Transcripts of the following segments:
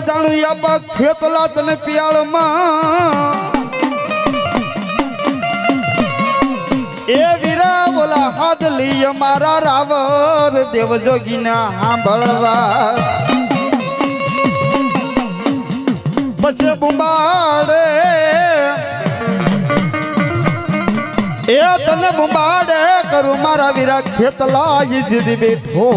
જાણું યાબા ખેતલા તને પિયાળમાં એ વીરા બોલા હાથ લઈ મારા રાવર દેવ જોગીના સાંભળવા પછી બુંબાડે એ તને બુંબાડે કરું મારા વીરા ખેતલા જીદ બેઠો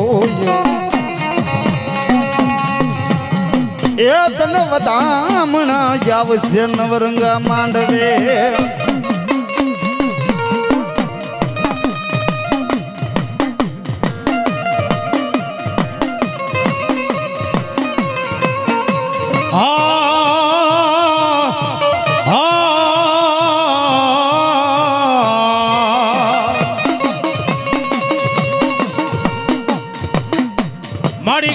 એ તને વધામણા જાવશે નવરંગા માંડવે મારી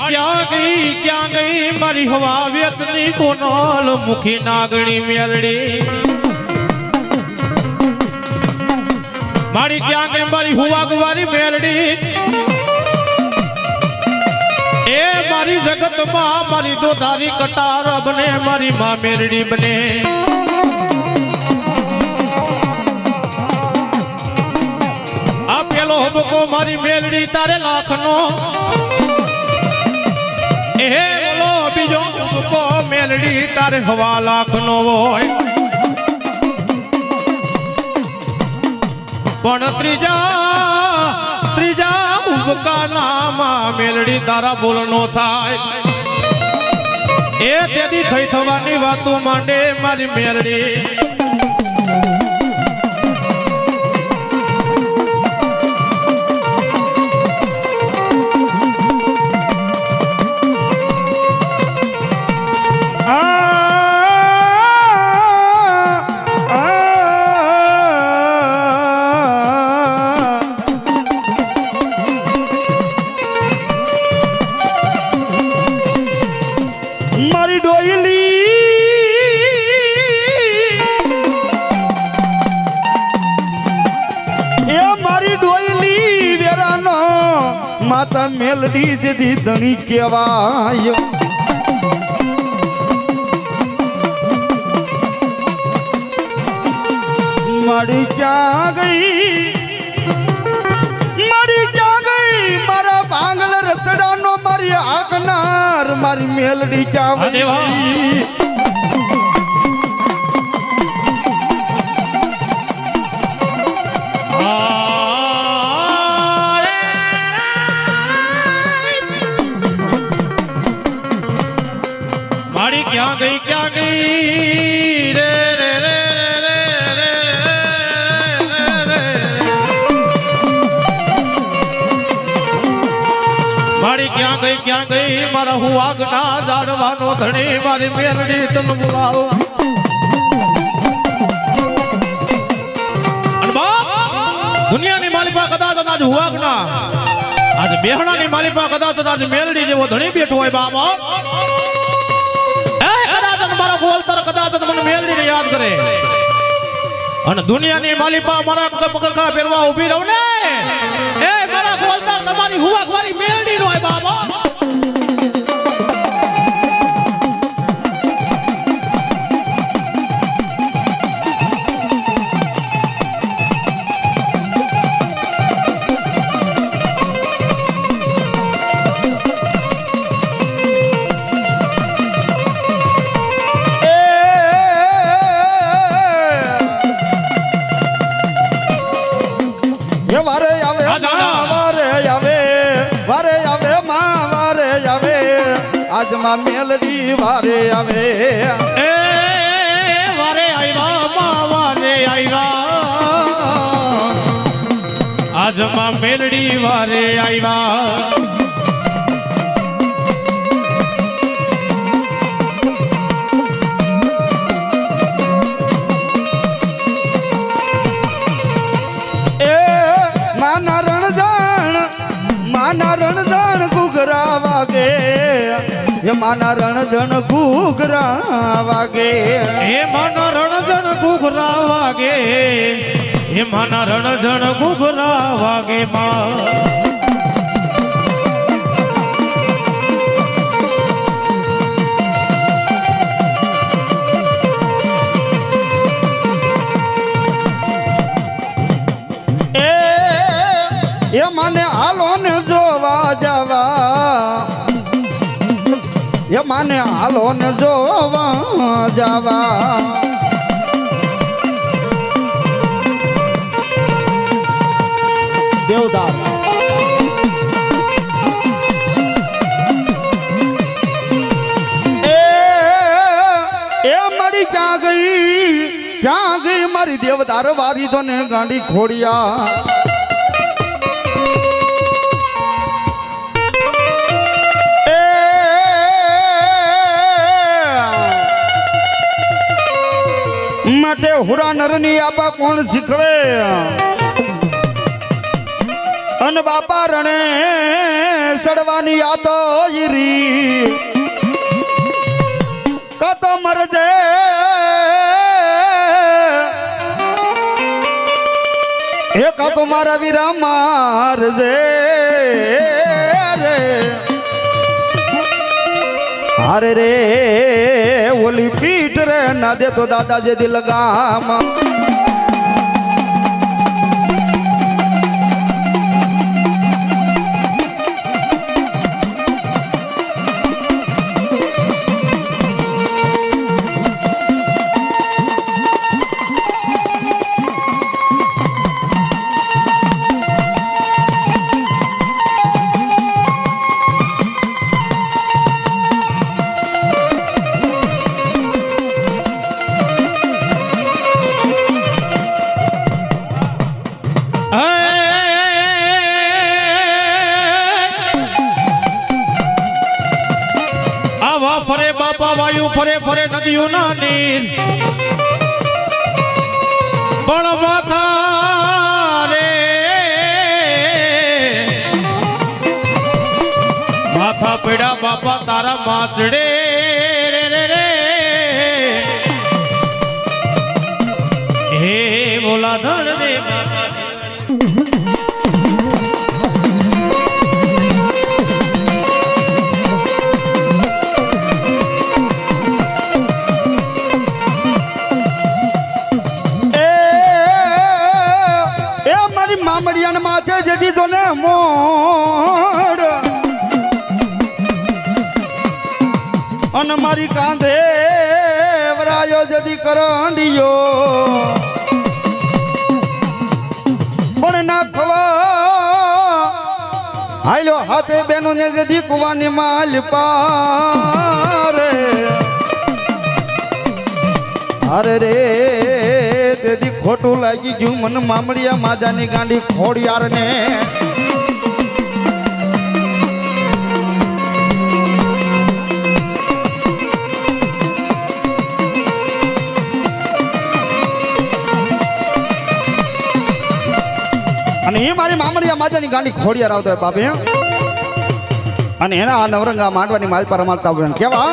ક્યાં ગઈ મારી હવા વ્યતની કોનલ મુખી નાગણી મેલડી મારી ક્યાં ગઈ મારી હુવા ગવારી મેલડી એ મારી જગતમાં મારી દોધારી કટાર બને મારી માં મેલડી બને આ પેલો હબકો મારી મેલડી તારે લાખનો એ બોલો બીજો હબકો મેલડી તારે હવા લાખનો હોય પણ ત્રીજા ઉબકા નામાં મેલડી તારા બોલનો થાય એ તેથી થઈ થવાની વાતો માંડે મારી મેલડી મારી ડોયલી એ મારી ડોયલી વેરાનો માતા મેલડી જેથી ધણી કહેવાય મારી ક્યાં ગઈ મારા ભાંગલ રતડાનો મારી આગનાર મારી મેલડી ક્યાં વળી મારી ક્યાં ગઈ રે રે રે રે રે રે મારી ક્યાં ગઈ મારા હું આગના જાડવાનો ધણી મારી મેલડી તને બોલાવો દુનિયાની માલિપા કદાચ આજ હુવાગના આજ બેહણાની માલિપા કદાચ આજ મેલડી જેવો ધણી બેઠો હોય બાબા મારા ગોલતર કદાચ મને મેલડીને યાદ કરે અને દુનિયાની માલિપા મારા પગરખા પહેરવા ઊભી રહું ને એ મારા ગોલતર તમારી હુવા મારી મેલડી નો હોય બાબા આજ માં મેલડી વારે આવે એ વારે આવ્યા વારે આવ્યા આજ માં મેલડી વારે આવ્યા માના રણજાણ ઘૂઘરા વાગે એ માના રણજણ ઘૂઘરા વાગે હે માના રણજણ ઘૂઘરા વાગે હે માના રણજણ ઘૂઘરા વાગે માં એ માને હાલો ને જોવા જવા એ માને હાલો ને જોવા જવા દેવદાસ એ મારી ક્યાં ગઈ મારી દેવદાર વારી તો ને ગાંડી ખોડિયા માટે હુરા નરની આપા કોણ શીખવે અન બાપા રણે ચડવાની આ તો ઈરી કતો મરજે એ કાકો મારા વીરા મારજે રે હારે રે ઓલી પીઠ રે ના દે તો દાદા જે દિલ ગામ ફરે બાપા વાયુ ફરે ફરે નદીઓ ના નીર પણ માથા રે માથા પેડા બાપા તારા માચડે રે રે રે હે બોલા ધણ દે મામડિયાન માથે જતી તો ને મોડ અને મારી કાંધે વરાયો જતી કરંડિયો પણ નાખવા હાલો હાથે બેનો ને જતી કુવાની માલ પારે અરે રે તેથી ખોટું લાગી ગયું મને મામડિયા માજાની ગાંડી ખોડિયાર ને અને એ મારી મામડિયા માજાની ગાંડી ખોડિયાર આવતો હોય બાપે અને એના આ નવરંગા માંડવાની મારી પર રમાડતા હોય કેવા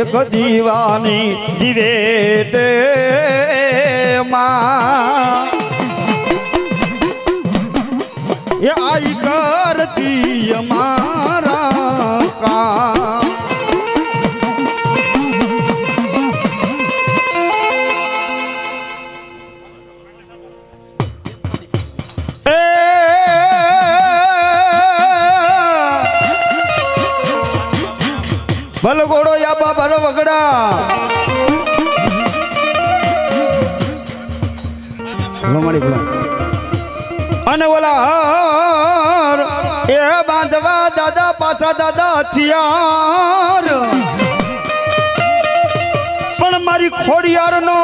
એક દીવાની દિવેટ માં એ આઈ કરતી અમારા કામ બલગોડો યાબા બલ વગડા અને ઓલા એ બાંધવા દાદા પાછા દાદા હથિયાર પણ મારી ખોડિયાર નો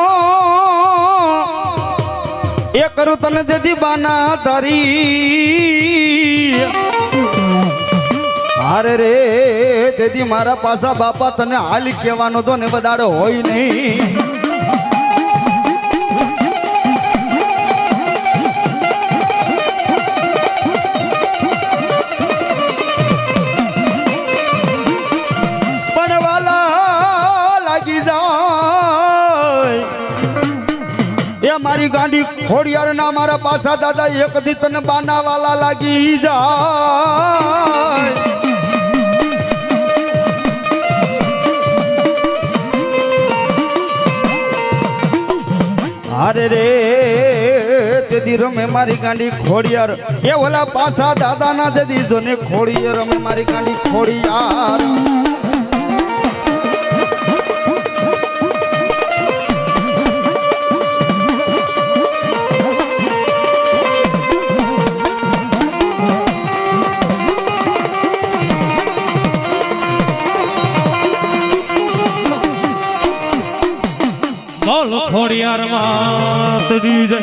એ કરું તને જેથી બાના તારી અરે રે તેથી મારા પાસા બાપા તને હાલ કહેવાનો તો ને બદાડો હોય નહીં ખોડિયાર ના મારા પાછા દાદા એક દી તને બાના વાલા લાગી જાય અરે રે તે દી રમે મારી ગાંડી ખોડિયાર એ ઓલા પાછા દાદા ના તે દી જોને ખોડિયાર રમે મારી ગાંડી ખોડિયાર બોલ ખોડિયાર માં તરી જય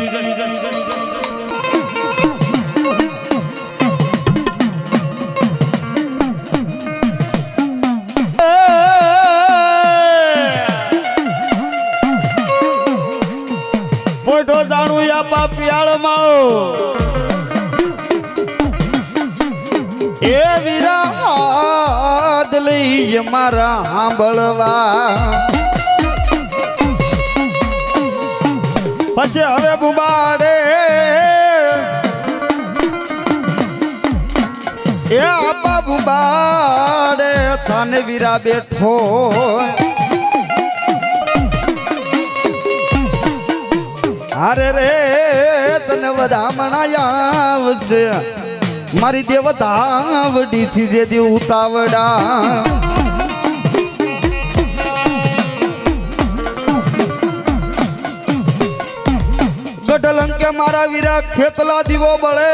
મોટો જાણું યા પાપિયાળ માળો એ વિરાદ લઈ મારા સાંભળવા પછી હવે બુબાડે એ આપા બુબાડે થાને વીરા બેઠો અરે રે તને વધામણા આવશે મારી દેવતા વડી થી જે દી ઉતાવડા ગઢલંકે મારા વીરા ખેતલા દીવો બળે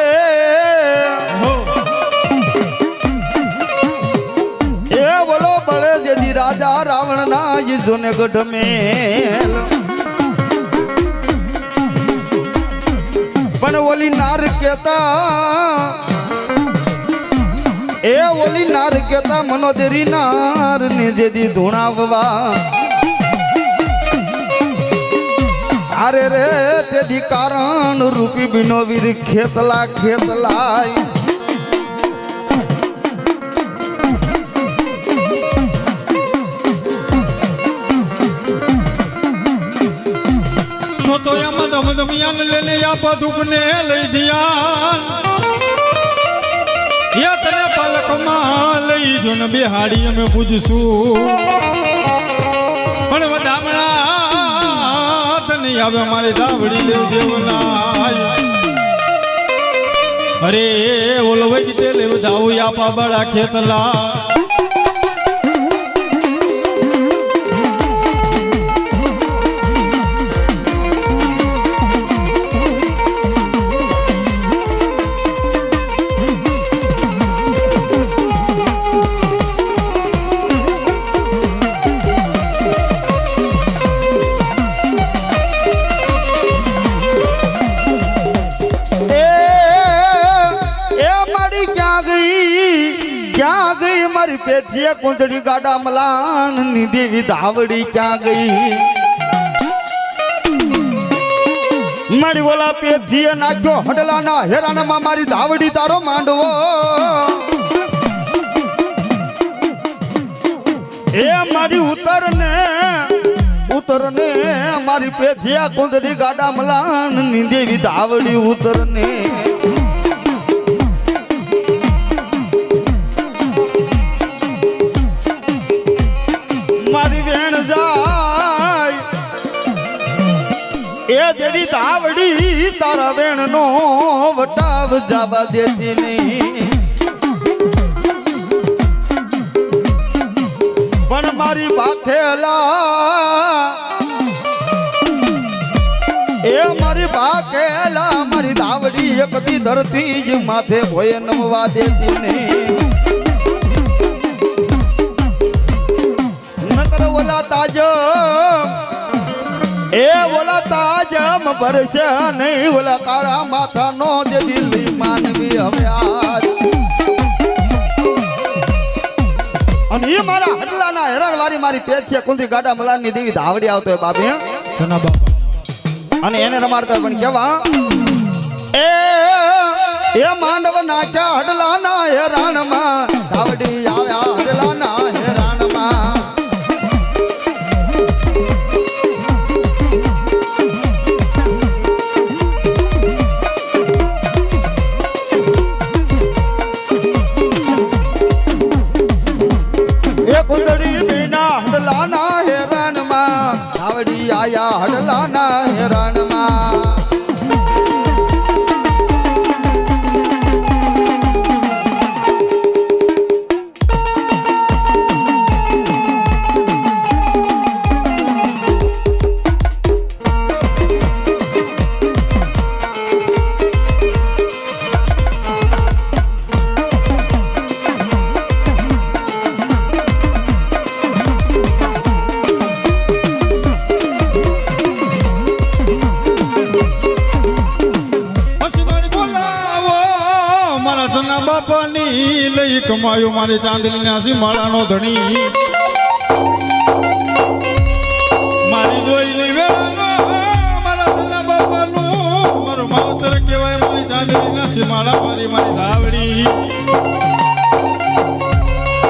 એ બોલો બળે જેથી રાજા રાવણ ના જોને ગઢ મેલ પણ ઓલી નાર કેતા એ ઓલી નાર કેતા મનોદેરી નાર ને જેથી ધૂણાવવા અરે રે તેથી કારણ રૂપી બિનો વીર ખેતલા ખેતલાય તો યામાં દમ દમિયાન લેને યા પદુકને લઈ દિયા યા તને પલકમાં લઈ જો ને બિહાડી અમે પૂજશું પણ વધામણા તને આવે મારી ધાવડી દેવ દેવના અરે ઓલો વઈ તે લેવ જાવું યા પાબડા ખેતલા મારી પેથીએ કુંદડી ગાડા મલાન ની દેવી ધાવડી ક્યાં ગઈ મારી ઓલા પેથીએ નાખ્યો હડલાના હેરાનમાં મારી ધાવડી તારો માંડવો એ મારી ઉતરને મારી પેથીએ કુંદડી ગાડા મલાન ની દેવી ધાવડી ઉતરને એ દેવી ધાવડી તારા વેણ નો વટાવ જાવા દેતી નહીં પણ મારી ભાખેલા એ મારી ભાખેલા મારી ધાવડી એક દી ધરતી જ માથે ભોય નમવા દેતી નહીં નકર ઓલા તાજ એ ઓલા તાજમ ભરશે નહીં ઓલા કાળા માથા નો જે દિલ્હી માનવી હવે આજ અને એ મારા હડલાના હેરાન વારી મારી પેટ છે કુંદી ગાડા મલાની દેવી ધાવડી આવતો હોય બાપી જના બાપા અને એને રમાડતા પણ કેવા એ માંડવ નાખ્યા હડલાના હેરાનમાં ધાવડી આવ્યા હડલાના હેરાનમાં મારા ચના બાપાની લઈ કમાયો મારી ચાંદલીના સીમાડાનો ધણી મારી જોઈ લઈ વેળાનો મારા ચના બાપાનું મારું માવતર કહેવાય મારી ચાંદલીના સીમાડા મારી ધાવડી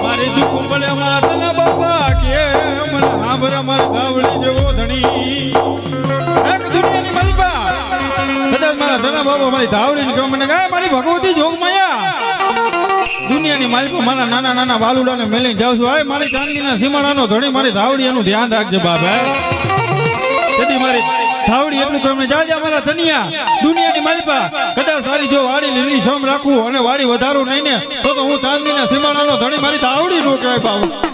મારી દુઃખ પડે મારા ચના બાપા કે મને સાંભળે મારી ધાવડી જેવો ધણી એક દુનિયાની મલબા કદાચ મારા ચના બાપા મારી ધાવડીને કહે મને ગાય મારી ભગવતી જોગ માયા દુનિયાની માલિકો મારા નાના નાના બાલુડાને મેલીને જાઉં છું આય મારી ચાંદલીના સીમાડાનો ધણી મારી ધાવડી એનું ધ્યાન રાખજે બાપ તેથી મારી ધાવડી એટલું તમને જાજા મારા ધનિયા દુનિયાની માલિકા કદાચ તારી જો વાડી લીલી સમ રાખું અને વાડી વધારું નહીં ને તો હું ચાંદલીના સીમાડાનો ધણી મારી ધાવડી નો કહેવાય બાપ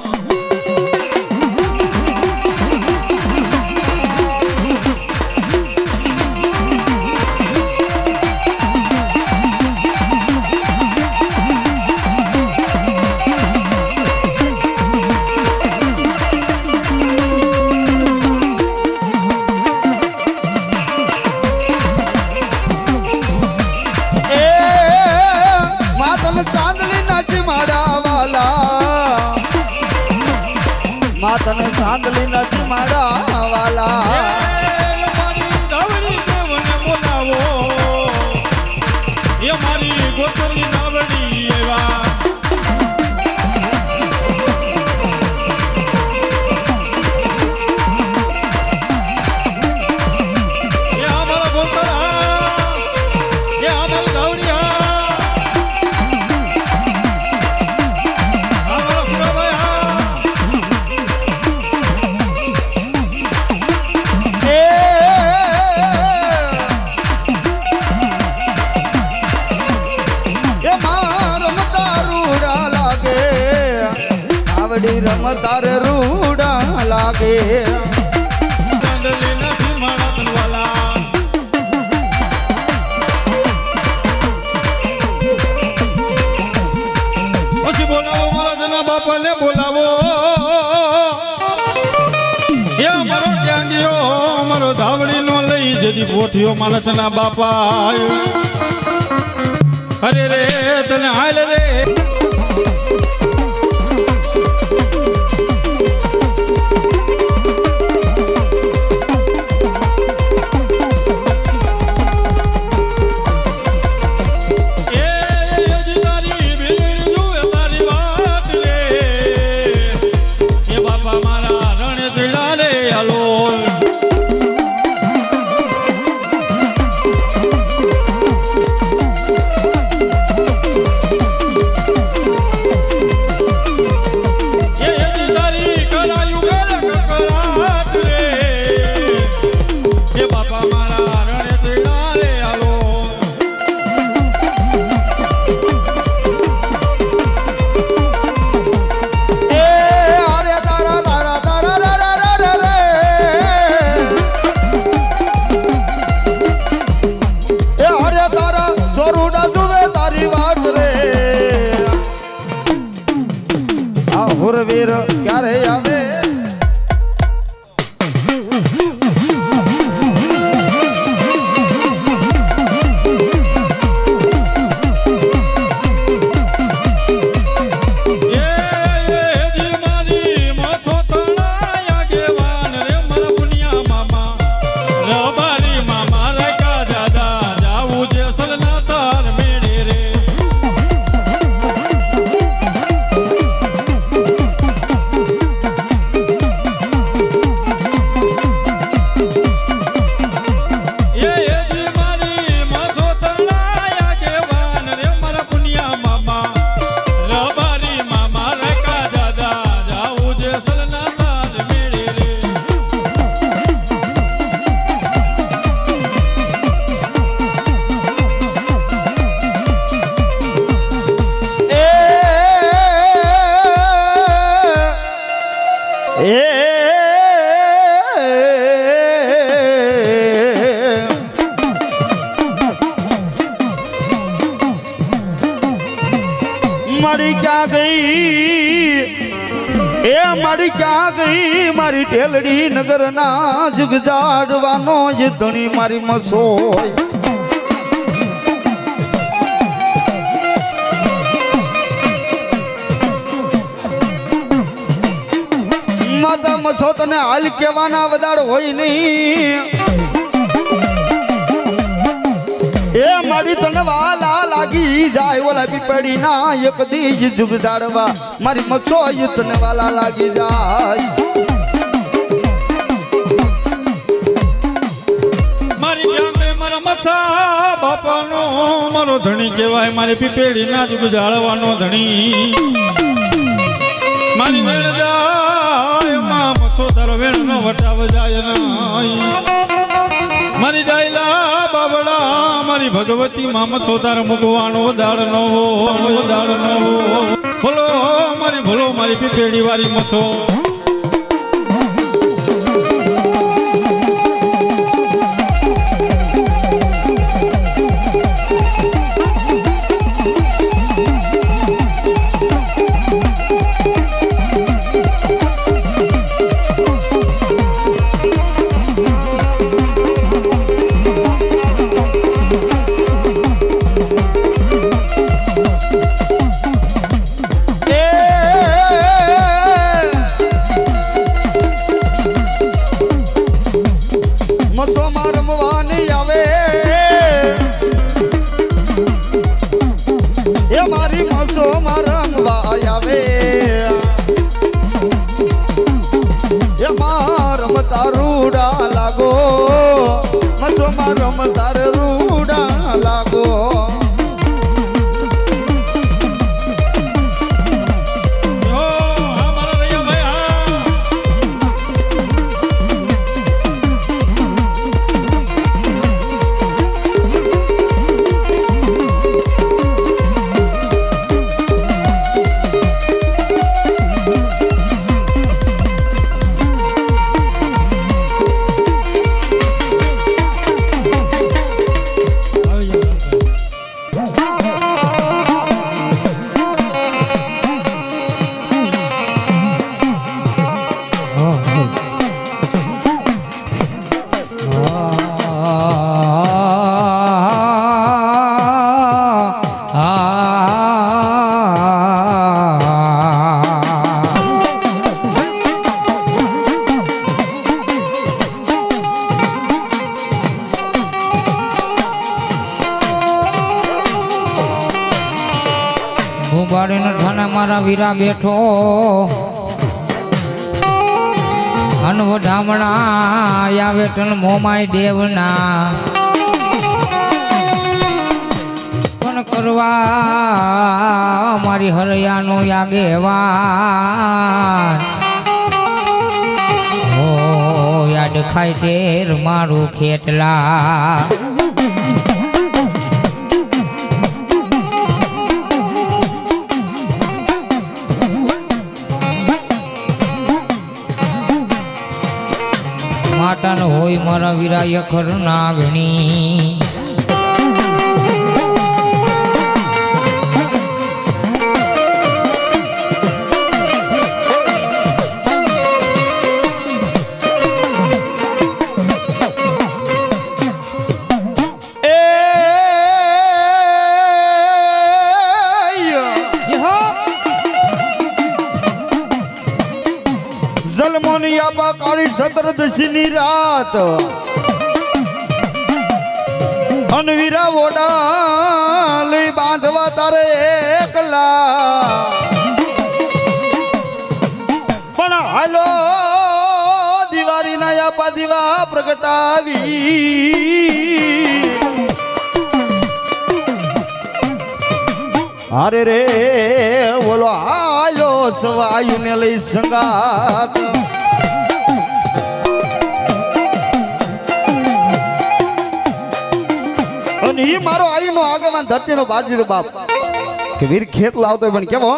માતને ચાંદલી નથી મારા વાલા મારી ધાવડી દેવને બોલાવો એ મારી ગોતરની ધાવડી એવા એ અમારા ગોતરા એ અમારી ધાવડી રમતાર રૂડા લાગે ચાંદલીના સીમાડા તનવાલા પછી બોલાવો મારા જના બાપાને બોલાવો એ મારો ત્યાંગીઓ મારો ધાવડીનો લઈ જદી પોઠિયો મારા જના બાપા આવ્યો અરે રે તને હાલ રે હુરવીર ક્યારે આવે મારી ક્યાં ગઈ એ મારી ક્યાં ગઈ મારી ઢેલડી નગર ના જગજાડવાનો એ ધણી મારી મસોય મસો તને હાલ કેવાના વધાર હોય નહીં એ મારી તને વાલા લાગી જાય ઓલા પીપડી ના એક દીજ જુગદાડવા મારી મસો તને વાલા લાગી જાય મારી જામે મારા મથા બાપાનો મારો ધણી કહેવાય મારી પીપેડી ના જ ગુજારવાનો ધણી મારી વેણ જાય માં મથો તારો વેણ નો વટાવ જાય નહીં મારી જાયલા બાબડા મારી ભગવતી માં મથો તારો મુગવાનો દાડ નો બોલો મારી ભલો મારી પીપેડી વાળી મથો રમતાર રૂડા લાગો ઉબાડીને થાના મારા વીરા બેઠો અનવઢામણા આવે તન મોમાય દેવના પણ કરવા મારી હરયાનો આગેવાન ઓ યાદ ખાય તેર મારું ખેતલા માતાનો હોય મારા વીરાય ખર નાગણી જલમોનિયા કાળી સતરદશીની રાત અનવીરા ઓડા લઈ બાંધવા તારે એકલા પણ હાલો દિવાળી ના યાપા દીવા પ્રગટાવી અરે રે બોલો હાલો સવાયુ ને લઈ સંગાત અને ઈ મારો આઈનો આગેવાન ધરતીનો બાજીનો બાપ કે વીર ખેત લાવતો પણ કેવો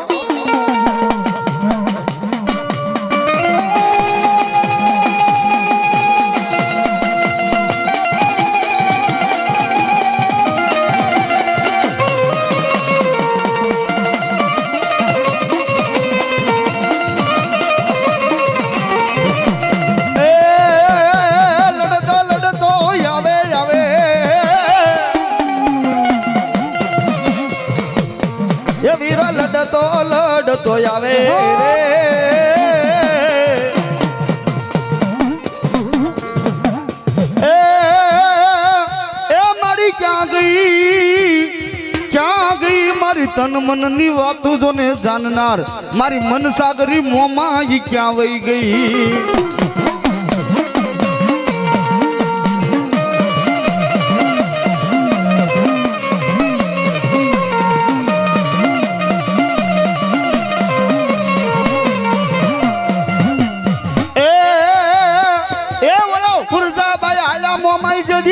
લડતો આવે રે મારી તન મનની વાતો જોને જાણનાર મારી મન સાગરી મોમાં ઈ ક્યાં વહી ગઈ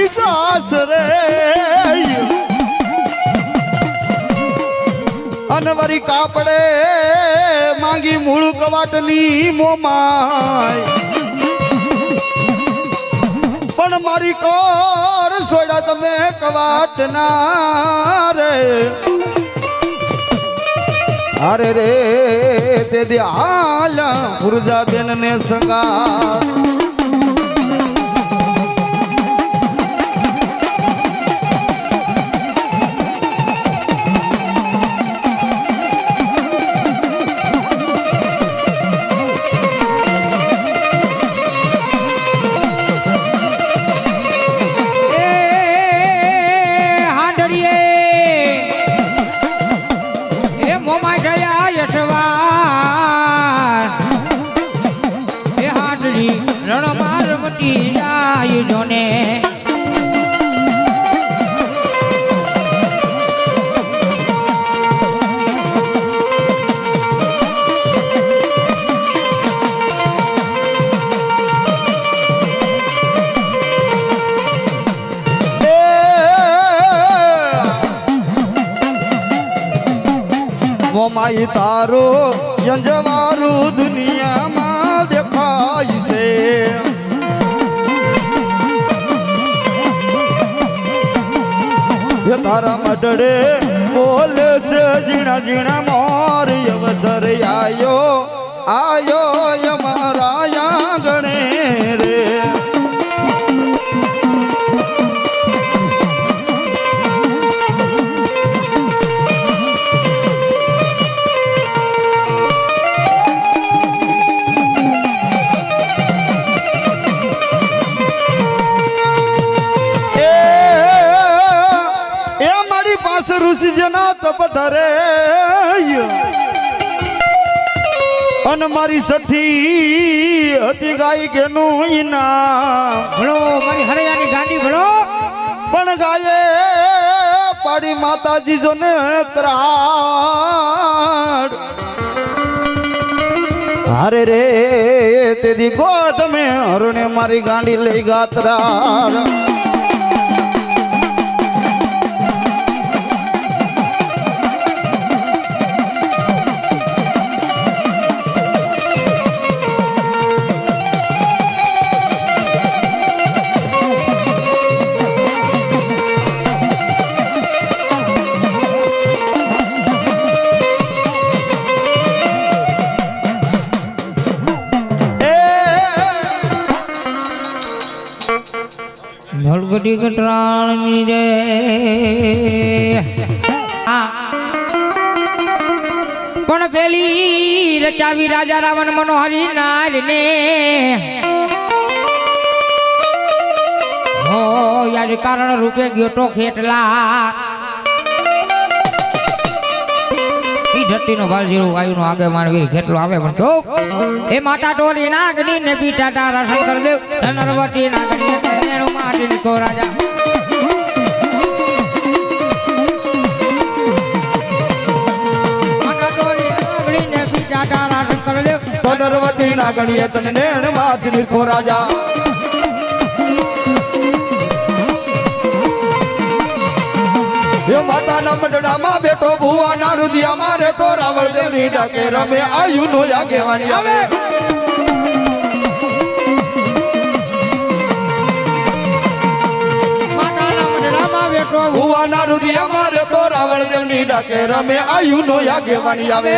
સાસરે અનવરી કાપડે માંગી મૂળ કવાટની મોમાય પણ મારી કોર સોડા તમે કવાટના રે અરે રે તે દે હાલ પુરજા બેન ને સંગા જોને મોમાઈ તારો યંજવારું દુનિયામાં દેખાય છે તારા મડડે બોલે છે જીણા જીણા મોર અવસર આયો અમારા આંગણે રે ઋષિ જના તપ ધરે અને મારી સઠી હતી ગાય કેનું ઇનામ ભલો મારી હરયાની ગાંડી ભલો પણ ગાયે પાડી માતાજી જોને ત્રાડ હારે રે તેદી ગોદ મેં હરણે મારી ગાંડી લઈ ગાતરા નળગડી કટરાળની રે પણ પેલી રચાવી રાજા રાવણ મનોહરી નાર ને હો યાર કારણ રૂપે ગયો તો ખેટલા ઈ ધરતીનો ભાલજીરો વાયુનો આગે માનવીર ખેટલો આવે પણ જો એ માતા ટોલી નાગની ને પીટા તારા શંકર દેવ નરવતી નાગની તેનું માટી કો રાજા માતા ટોલી નાગની ને પીટા તારા શંકર દેવ નરવતી નાગણીએ તને નેણ માથી નિરખો રાજા માતાના મંડળામાં બેઠો ભુવાના રુદિયામાં રે તો રાવણ દેવની ડાકે રમે આયુનો આગેવાની આવે માતાના મંડળામાં બેઠો ભુવાના રુદિયામાં રે તો રાવણ દેવની ડાકે રમે આયુનો આગેવાની આવે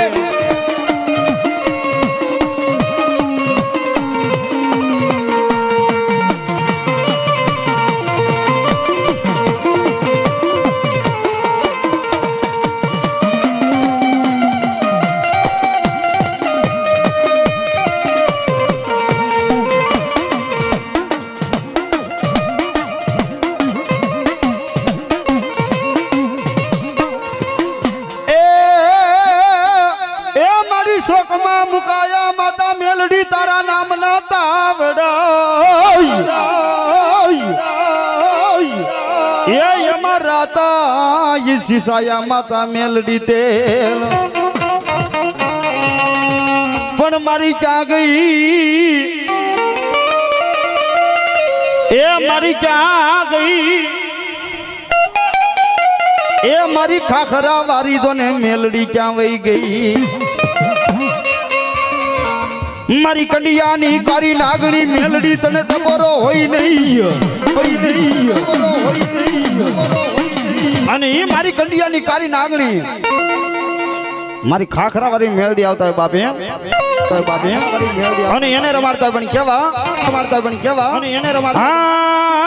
વાગુના મુકાયા માતા મેલડી તારા નામ ના તાવડા એ અમારા તા એ સિસાયા માતા મેલડી તેલ પણ મારી ક્યાં ગઈ એ મારી ક્યાં ગઈ એ મારી ખાખરા વારી તો ને મેલડી ક્યાં વહી ગઈ મારી કંડિયાની કારી નાગણી મેલડી તને ટકોરો હોય નહીં અને એ મારી કંડિયાની કારી નાગણી મારી ખાખરા વાળી મેલડી આવતા હોય બાપે અને એને રમાડતા પણ કેવા અને એને રમાડતા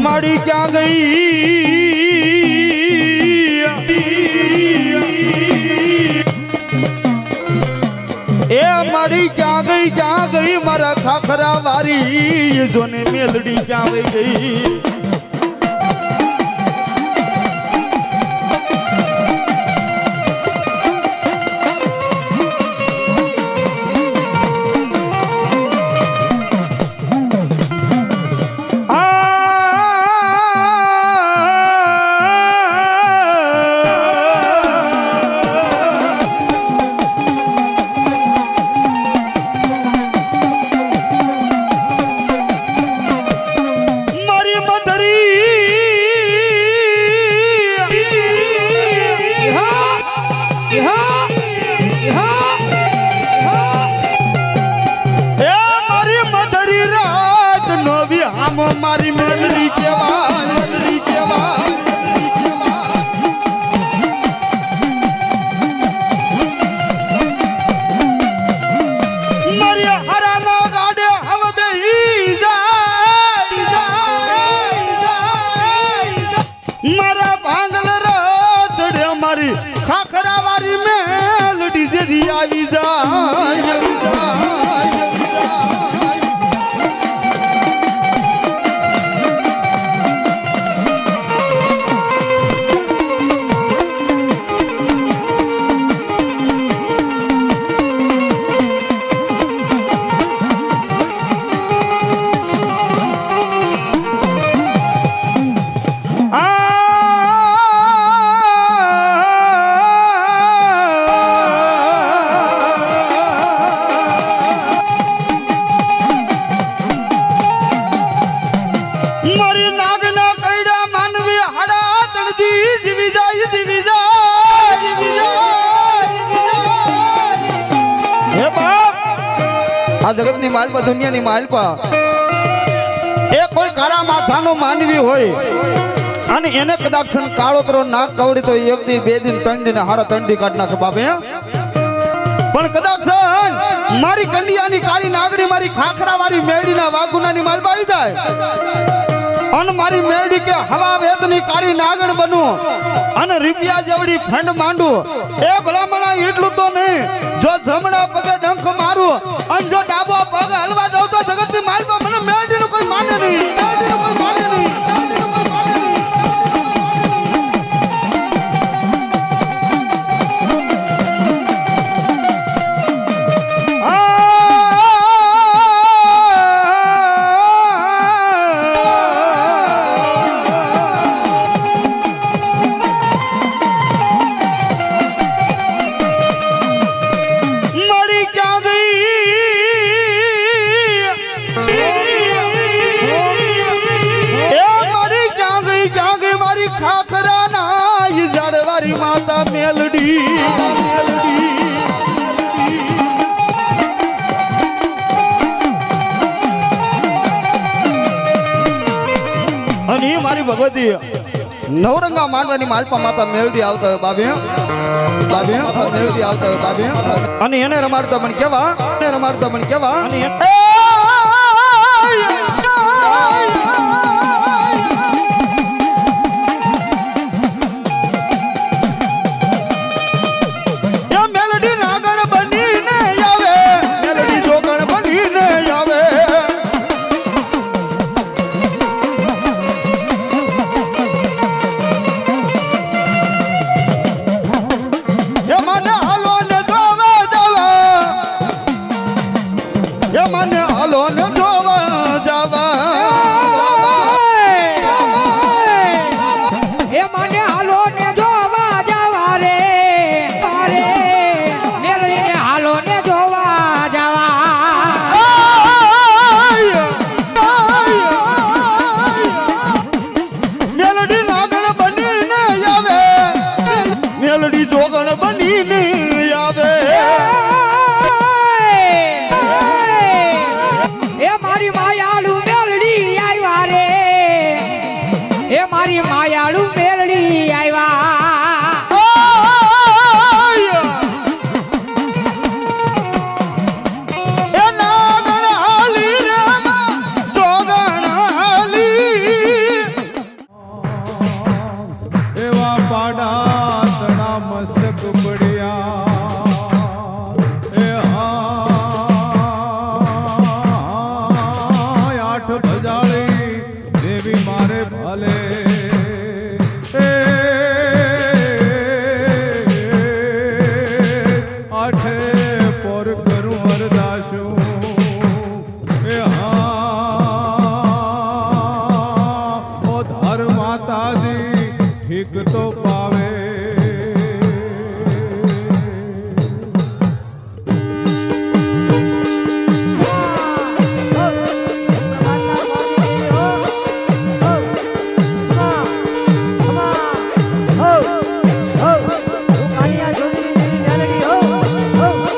મારી ક્યાં ગઈ એ મારી ક્યાં ગઈ મારા ખાખરા વારી જોને મેલડી ક્યાં વહી ગઈ મારી મેલડી કેવા મારી હરાનો ગાડે હવે બેહી મારા ભાંગલ રતડે મારી ખાખરા વારી મેલડી જેથી આવી જાય આ જગતની માલપા દુનિયાની માલપા એ કોઈ કાળા માથાનો માનવી હોય અને એને કદાચ કાળોતરો નાક કવડી તો એક દી બે દિન ત્રણ દિન હારા ત્રણ દી કાઢ નાખે બાપે પણ કદાચ મારી કંડિયાની કાળી નાગડી મારી ખાખરા વાળી મેળીના વાગુનાની માલપા આવી જાય અને મારી મેળી કે હવા વેતની કાળી નાગણ બનું અને રૂપિયા જેવડી ફંડ માંડું એ ભલામણા એટલું તો નહીં જો જમણા પગે ડંખ મારું અને જો ડાબો પગ હલવા દઉં તો જગતની માલપા મને મેળીનું કોઈ માને નહીં અને એ મારી ભગવતી નવરંગા માંડવાની માલપા માતા મેલડી આવતા હોય બાબે મેલડી આવતા હોય બાબે અને એને રમાડતા પણ કેવા અને મેલડી નાગણ બનીને આવે મેલડી જોગણ બની કાંઠે પર કરું અરદાસું એ હા ઓ ધર માતાજી ઠીક તો પાવે Oh!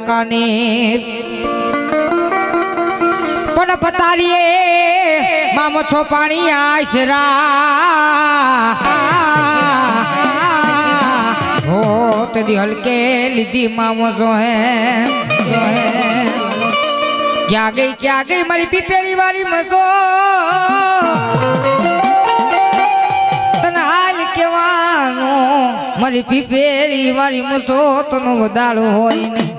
કાની પણ પતારીએ મામો છો પાણી આશરા હો તેદી હલકે લીધી મામો જો હે ક્યાં ગઈ મારી પીપેરી વાળી મસો તને હાલ કેવાનું મારી પીપેરી વાળી મસો તનો વધારો હોય નહીં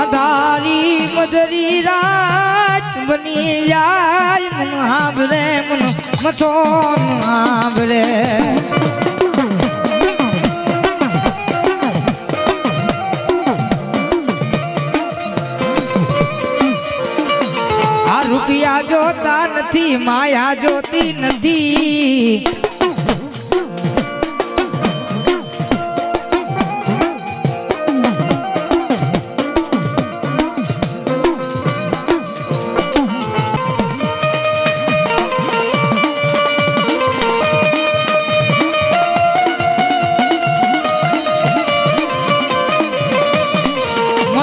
અંધારી મધરી રાત બની જાય મન હાંભળે મન મથો હાંભળે આ રૂપિયા જોતા નથી માયા જોતી નથી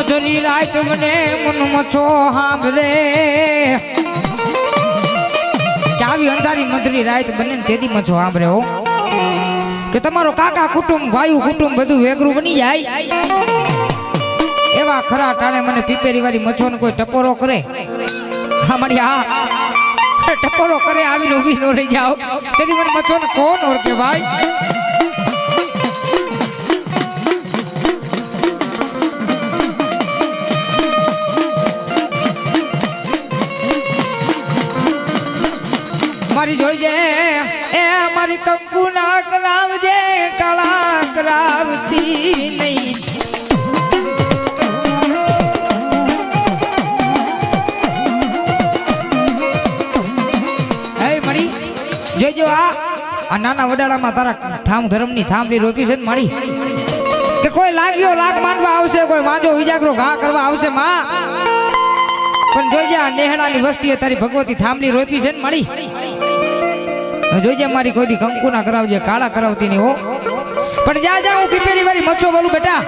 મધરી રાત મને મન મછો હાંભળે ચાવી અંધારી મધરી રાત બને ને તેદી મછો હાંભળે હો કે તમારો કાકા કુટુંબ ભાઈ કુટુંબ બધું વેગરું બની જાય એવા ખરા ટાણે મને પીપેરી વાળી મછો ને કોઈ ટપોરો કરે હા મારી હા ટપોરો કરે આવીને ઊભી ન રહી જાઓ તેદી મને મછો ને કોણ ઓળખે ભાઈ મારી જોઈજે એ મારી કંકુ ના કરાવજે કાળા કરાવતી નહીં એ મારી જોઈજો આ નાના વડાળામાં તારા થામ ધર્મની થાંભલી રોપી છે ને મારી કે કોઈ લાગ્યો લાગ માનવા આવશે કોઈ માંજો વિજાગરો ઘા કરવા આવશે માં પણ જોઈજે આ નેહડાની વસ્તીએ તારી ભગવતી થાંભલી રોપી છે ને મારી જોઈજે મારી કોઈ દી કંકુ ના કરાવજે કાળા કરાવતી નહીં હો પણ જા હું પીપેડી વાળી મચ્છો બોલું બેટા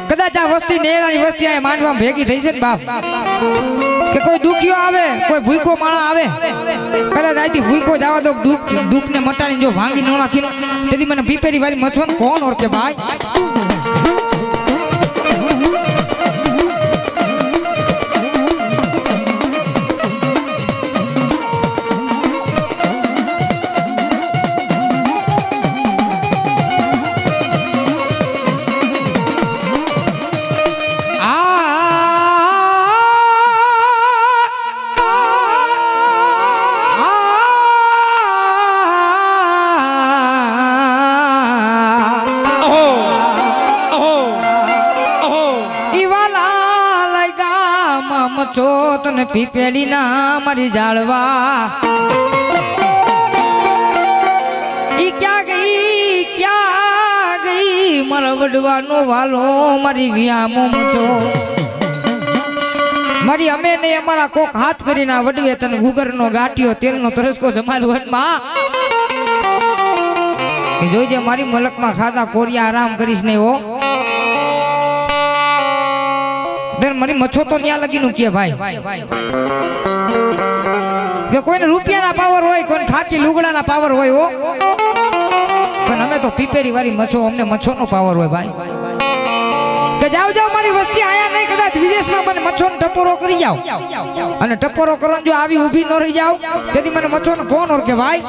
કદાચ આ વસ્તી નેહડાની વસ્તી આ માંડવામાં ભેગી થઈ છે ને બાપ કે કોઈ દુખિયો આવે કોઈ ભૂખો માણા આવે કદાચ આથી ભૂખો જવા દો દુઃખ ને મટાડીને જો ભાંગી ન નાખી તેથી મને પીપેડી વાળી મચ્છો ને કોણ ઓળખે ભાઈ મચો તને પીપેડી ના મારી જાળવા ઈ ક્યાં ગઈ મારા વડવાનો વાલો મારી વિયામો મચો મારી અમે ને અમારા કોક હાથ કરીને વડવે તને ગુગરનો ગાંઠિયો તેલનો તરસકો જમાડ્યો હે માં કે જોઈજે મારી મલકમાં ખાધા કોરિયા આરામ કરીશ ને હો મારી મચ્છો તો ન્યા લગીનું કે ભાઈ કે કોઈને રૂપિયાના પાવર હોય કોઈને ખાકી લુગડાના પાવર હોય હો પણ અમે તો પીપેડી વાળી મચ્છો અમને મચ્છોનો પાવર હોય ભાઈ કે જાવ મારી વસ્તી આયા નહીં કદાચ વિદેશમાં મને મચ્છોનો ટપોરો કરી જાવ અને ટપોરો કરો જો આવી ઊભી ન રહી જાવ તેથી મને મચ્છોનો કોણ ઓળખે ભાઈ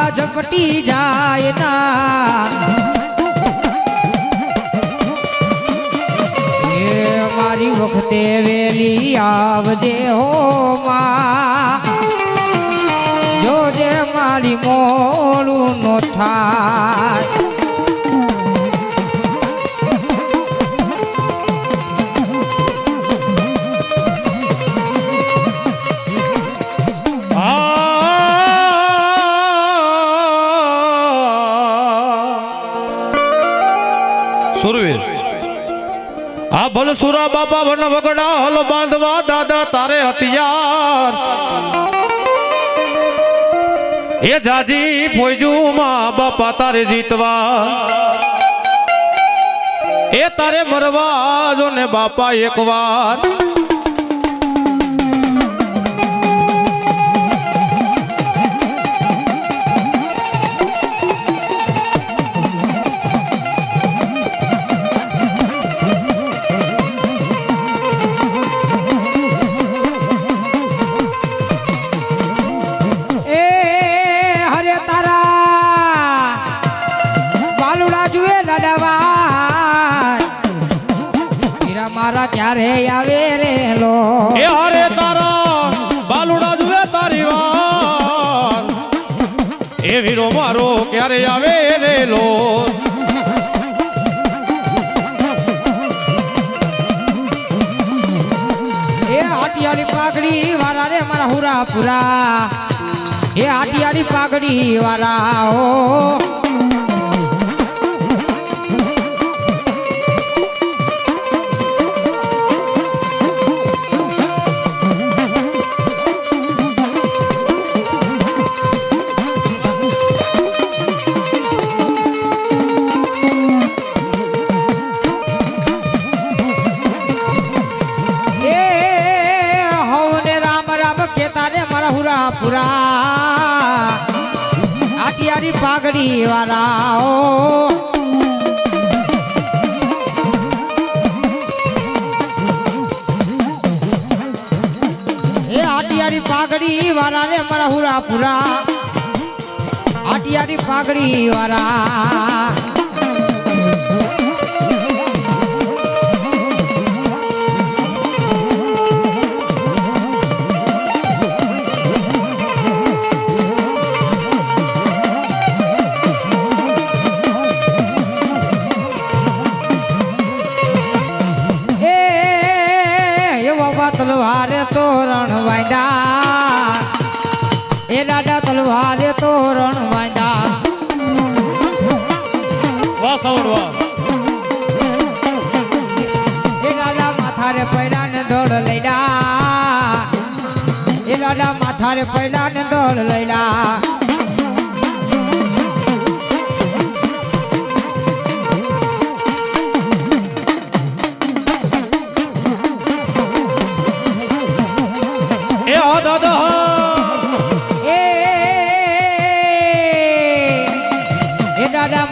વાલા ઝપટી જાય ના એ મારી વખતે વેલી આવજે હો માં જોજે મારી મોડું નો થાય સુરવીર આ ભલ સુરા બાપા વન વગડા હલ બાંધવા દાદા તારે હથિયાર એ જાજી ફોજુ માં બાપા તારે જીતવા એ તારે મરવા જો ને બાપા એકવાર મારા ક્યારે આવે રે લો એ હરે તારા બાલુડા જુએ તારી વાત એ વીરો મારો ક્યારે આવે રે લો એ હાટિયાળી પાઘડી વાળા રે મારા હુરા પુરા એ હાટિયાળી પાઘડી વાળા ઓ પુરા આટિયારી પાઘડી વાળા ઓ એ આટિયારી પાઘડી વાળા રે મારા હુરા પુરા આટિયારી પાઘડી વાળા તલવારે તોરણ વાંદા એ દાદા તલવારે તોરણ વાંદા વાહ સાવર વાહ એ દાદા માથારે પૈડા ને દોડ લઈડા એ દાદા માથારે પૈડા ને દોડ લઈડા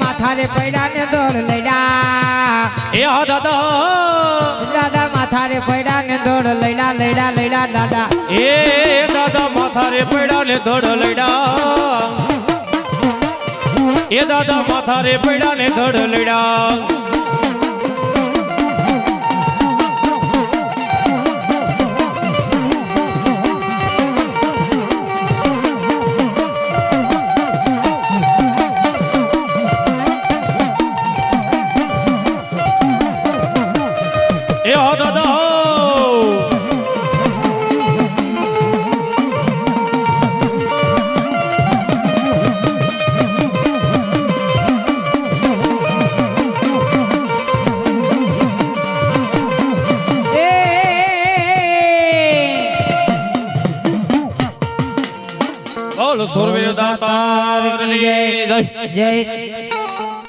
માથારે પૈડા ને દોડ લઈડા એ હા દાદા દાદા માથારે પૈડા ને દોડ લઈડા લઈડા લઈડા દાદા એ દાદા માથારે પૈડા ને દોડ લઈડા એ દાદા માથારે પૈડા ને દોડ લઈડા એ હો દાદા હો બોલો સુરવીર દાતાર જય જય